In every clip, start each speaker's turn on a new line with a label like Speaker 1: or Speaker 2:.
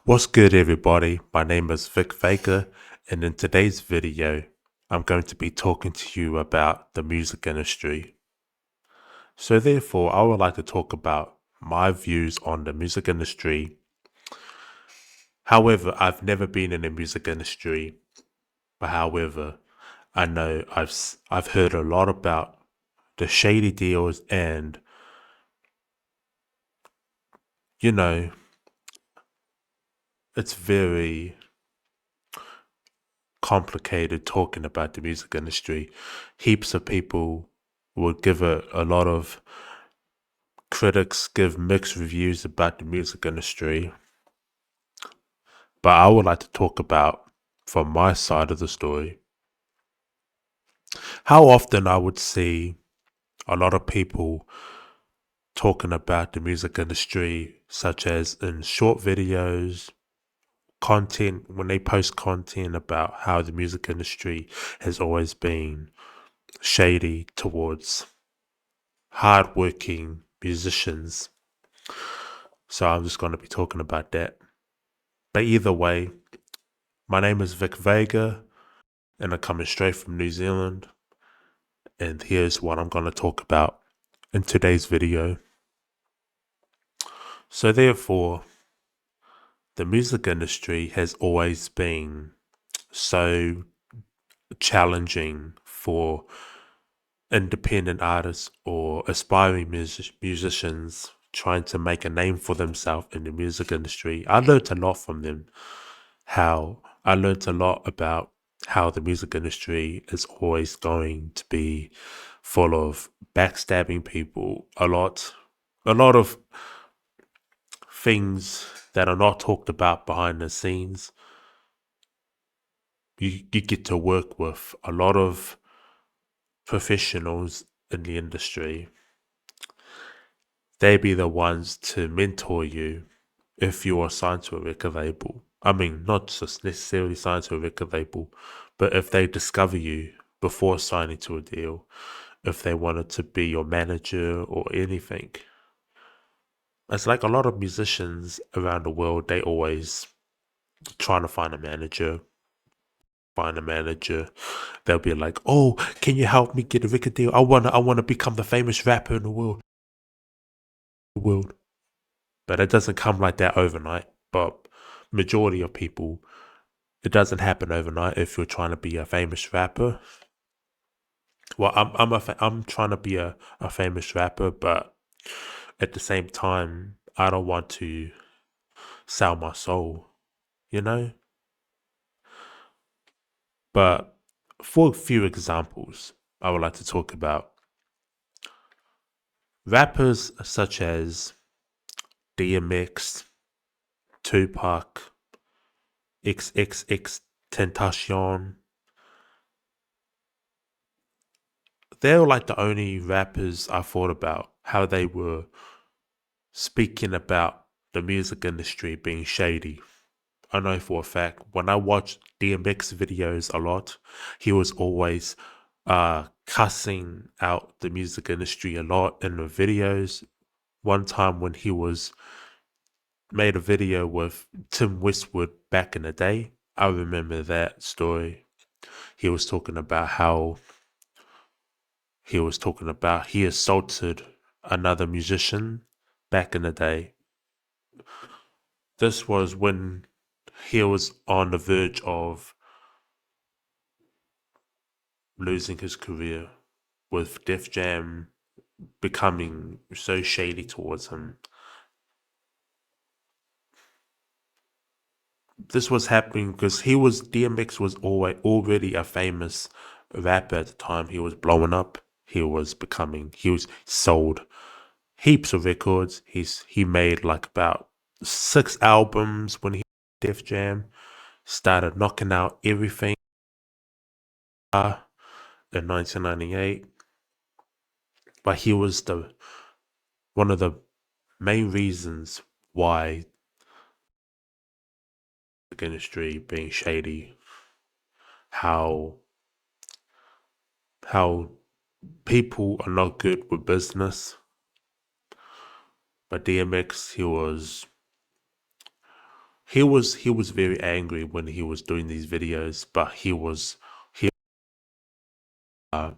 Speaker 1: What's good, everybody? My name is Vic Vega, and in today's video, I'm going to be talking to you about the music industry. So, therefore, I would like to talk about my views on the music industry. However, I've never been in the music industry, but however, I know I've heard a lot about the shady deals, and you know, it's very complicated talking about the music industry. Heaps of people would give it a lot of critics give mixed reviews about the music industry, but I would like to talk about from my side of the story how often I would see a lot of people talking about the music industry, such as in short videos, content, when they post content about how the music industry has always been shady towards hardworking musicians. So I'm just going to be talking about that. But either way, my name is Vic Vega, and I'm coming straight from New Zealand. And here's what I'm going to talk about in today's video. So, therefore, the music industry has always been so challenging for independent artists or aspiring musicians trying to make a name for themselves in the music industry. I learned a lot from them. I learned a lot about how the music industry is always going to be full of backstabbing people, a lot of things that are not talked about behind the scenes. You get to work with a lot of professionals in the industry. They be the ones to mentor you if you are signed to a record label. I mean, not just necessarily signed to a record label, but if they discover you before signing to a deal, if they wanted to be your manager or anything. It's like a lot of musicians around the world, they always trying to find a manager. They'll be like, "Oh, can you help me get a record deal? I wanna become the famous rapper in the world." But it doesn't come like that overnight. But majority of people, it doesn't happen overnight. If you're trying to be a famous rapper, well, I'm trying to be a famous rapper, but at the same time, I don't want to sell my soul, you know. But for a few examples, I would like to talk about rappers such as DMX, Tupac, XXX Tentacion. They're like the only rappers I thought about how they were speaking about the music industry being shady. I know for a fact when I watched DMX videos a lot, he was always cussing out the music industry a lot in the videos. One time when he was made a video with Tim Westwood back in the day, I remember that story. He was talking about how he assaulted another musician back in the day. This was when he was on the verge of losing his career, with Def Jam becoming so shady towards him. This was happening because DMX was already a famous rapper at the time. He was blowing up. He was sold heaps of records. He made like about 6 albums when he Def Jam, started knocking out everything in 1998. But he was the one of the main reasons why the industry being shady, how how people are not good with business. But DMX, he was very angry when he was doing these videos, but he uh,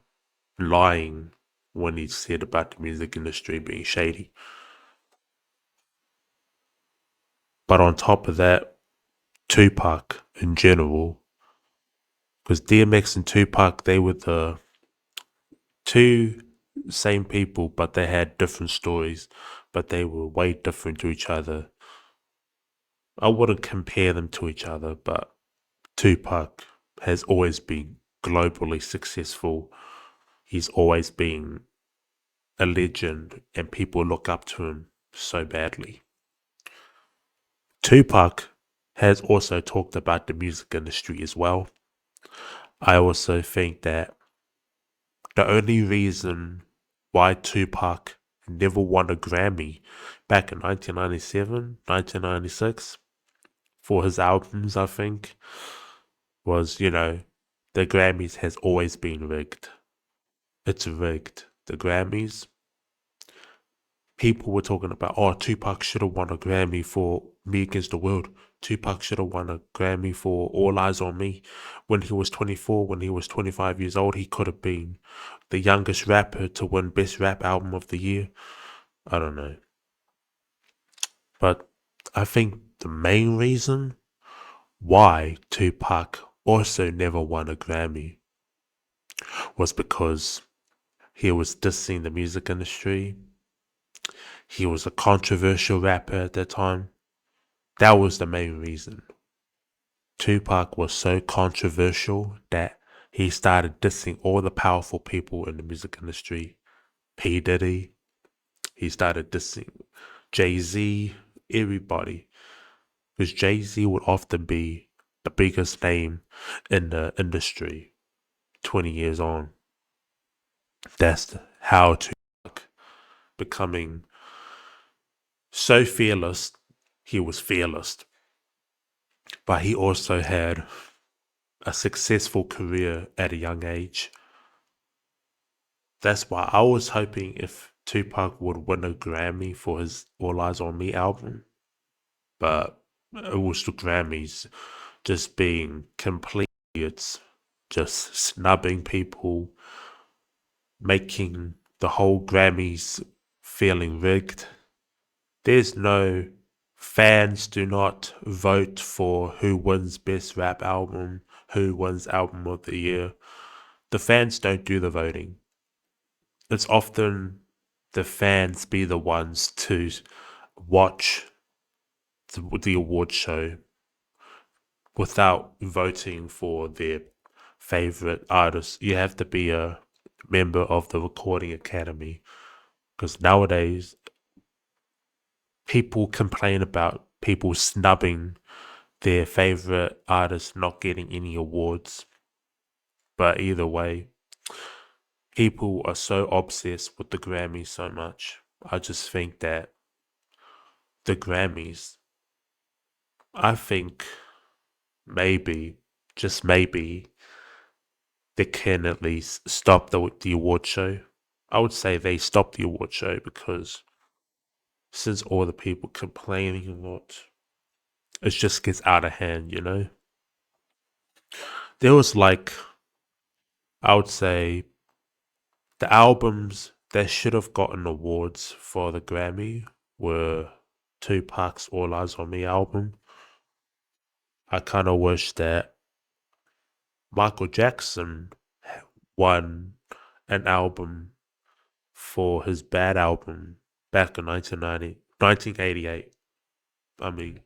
Speaker 1: lying when he said about the music industry being shady. But on top of that, Tupac in general, because DMX and Tupac, they were the two same people, but they had different stories, but they were way different to each other. I wouldn't compare them to each other, but Tupac has always been globally successful. He's always been a legend, and people look up to him so badly. Tupac has also talked about the music industry as well. I also think that the only reason why Tupac never won a Grammy back in 1997, 1996 for his albums, I think, was, the Grammys has always been rigged. It's rigged. The Grammys, people were talking about, oh, Tupac should have won a Grammy for Me Against the World. Tupac should have won a Grammy for All Eyes on Me. When he was 24, when he was 25 years old, he could have been the youngest rapper to win Best Rap Album of the Year. I don't know. But I think the main reason why Tupac also never won a Grammy was because he was dissing the music industry. He was a controversial rapper at that time. That was the main reason. Tupac was so controversial that he started dissing all the powerful people in the music industry. P. Diddy, he started dissing Jay-Z, everybody. Because Jay-Z would often be the biggest name in the industry 20 years on. That's how Tupac becoming so fearless. He was fearless, but he also had a successful career at a young age. That's why I was hoping if Tupac would win a Grammy for his All Eyes on Me album, but it was the Grammys just being complete idiots, just snubbing people, making the whole Grammys feeling rigged. There's no fans do not vote for who wins Best Rap Album, who wins Album of the Year. The fans don't do the voting. It's often the fans be the ones to watch the award show without voting for their favorite artist. You have to be a member of the Recording Academy, because nowadays people complain about people snubbing their favorite artist not getting any awards. But either way, people are so obsessed with the Grammys so much. I just think that the Grammys, I think maybe, just maybe, they can at least stop the award show. I would say they stop the award show, because since all the people complaining a lot, it just gets out of hand. There was I would say, the albums that should have gotten awards for the Grammy were Tupac's All Eyes on Me album. I kind of wish that Michael Jackson won an album for his Bad album back in 1988. I mean,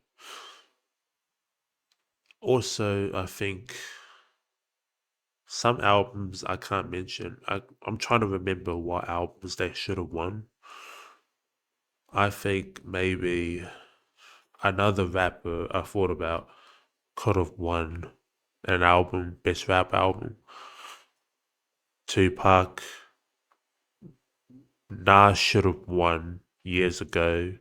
Speaker 1: also, I think some albums I can't mention. I'm trying to remember what albums they should have won. I think maybe another rapper I thought about could have won an album, Best Rap Album. Tupac, Nas should have won years ago.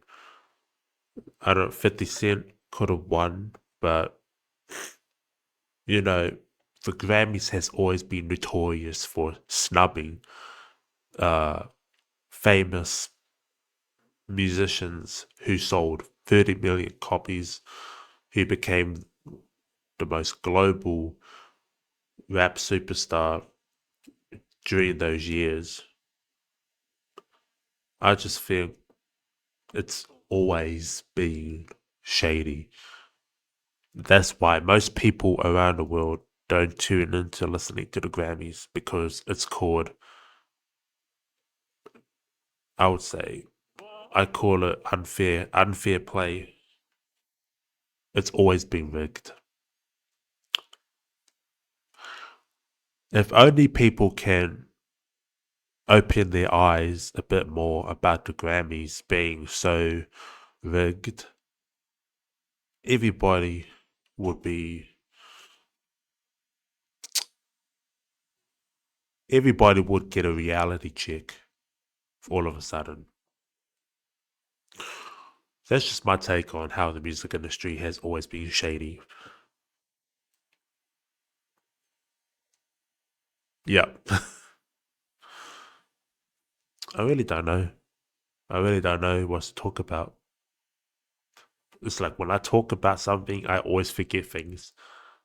Speaker 1: I don't. 50 Cent could have won, but the Grammys has always been notorious for snubbing uh, famous musicians who sold 30 million copies, who became the most global rap superstar during those years, I just think it's always been shady. That's why most people around the world don't tune into listening to the Grammys because it's called, I would say, I call it unfair play. It's always been rigged. If only people can open their eyes a bit more about the Grammys being so rigged, everybody would be everybody would get a reality check all of a sudden. That's just my take on how the music industry has always been shady. Yeah. I really don't know. I really don't know what to talk about. It's like when I talk about something, I always forget things.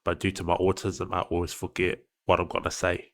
Speaker 1: But due to my autism, I always forget what I'm going to say.